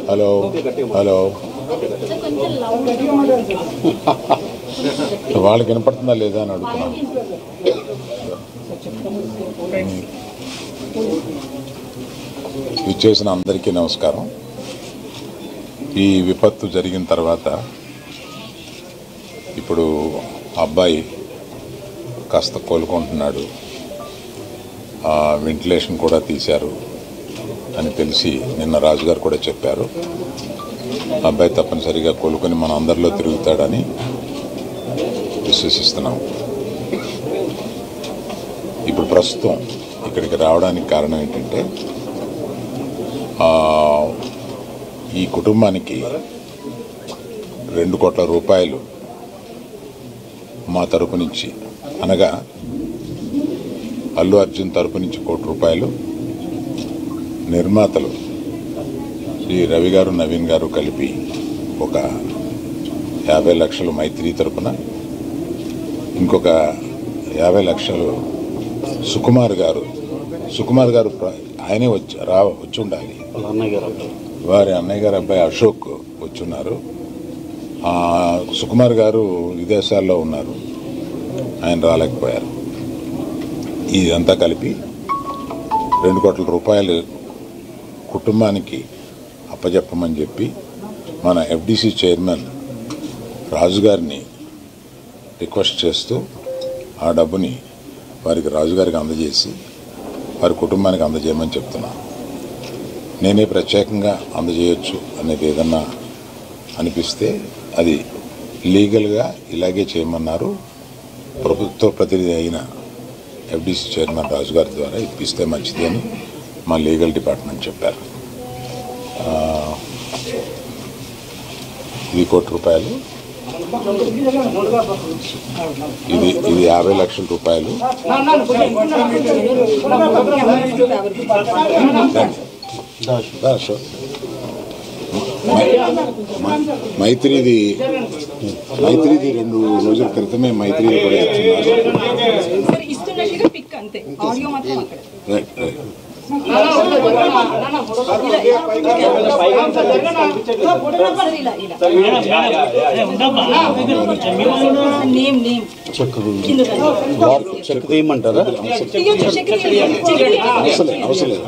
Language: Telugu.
హలో హలో వాళ్ళకి వినపడుతుందా లేదా అని అడుగుతున్నాను. ఇచ్చేసిన అందరికీ నమస్కారం. ఈ విపత్తు జరిగిన తర్వాత ఇప్పుడు అబ్బాయి కాస్త కోలుకుంటున్నాడు, వెంటిలేషన్ కూడా తీశారు అని తెలిసి నిన్న రాజుగారు కూడా చెప్పారు. అబ్బాయి తప్పనిసరిగా కోలుకొని మన అందరిలో తిరుగుతాడని విశ్వసిస్తున్నాం. ఇప్పుడు ప్రస్తుతం ఇక్కడికి రావడానికి కారణం ఏంటంటే ఈ కుటుంబానికి 2 కోట్ల రూపాయలు మా తరపు నుంచి, అనగా అల్లు అర్జున్ తరపు నుంచి 1 కోటి రూపాయలు, నిర్మాతలు శ్రీ రవి గారు నవీన్ గారు కలిపి ఒక 50 లక్షలు మైత్రి తరపున, ఇంకొక 50 లక్షలు సుకుమార్ గారు ఆయనే వచ్చి ఉండాలి, వారి అన్నయ్య గారు అబ్బాయి అశోక్ వచ్చున్నారు. సుకుమార్ గారు విదేశాల్లో ఉన్నారు, ఆయన రాలేకపోయారు. ఇదంతా కలిపి 2 కోట్ల రూపాయలు కుటుంబానికి అప్పజెప్పమని చెప్పి మన ఎఫ్డిసి చైర్మన్ రాజుగారిని రిక్వెస్ట్ చేస్తూ ఆ డబ్బుని వారికి రాజుగారికి అందజేసి వారి కుటుంబానికి అందజేయమని చెప్తున్నాను. నేనే ప్రత్యేకంగా అందజేయొచ్చు అనేది ఏదన్నా అనిపిస్తే అది లీగల్గా ఇలాగే చేయమన్నారు. ప్రభుత్వ ప్రతినిధి అయిన ఎఫ్డిసి చైర్మన్ రాజుగారి ద్వారా ఇప్పిస్తే మంచిది అని మా లీగల్ డిపార్ట్మెంట్ చెప్పారు. ఇది 1 కోటి రూపాయలు, ఇది 50 లక్షల రూపాయలు. మైత్రిది 2 రోజుల క్రితమే మైత్రి కూడా చెక్ తీయమంటారా? అవసరం లేదు.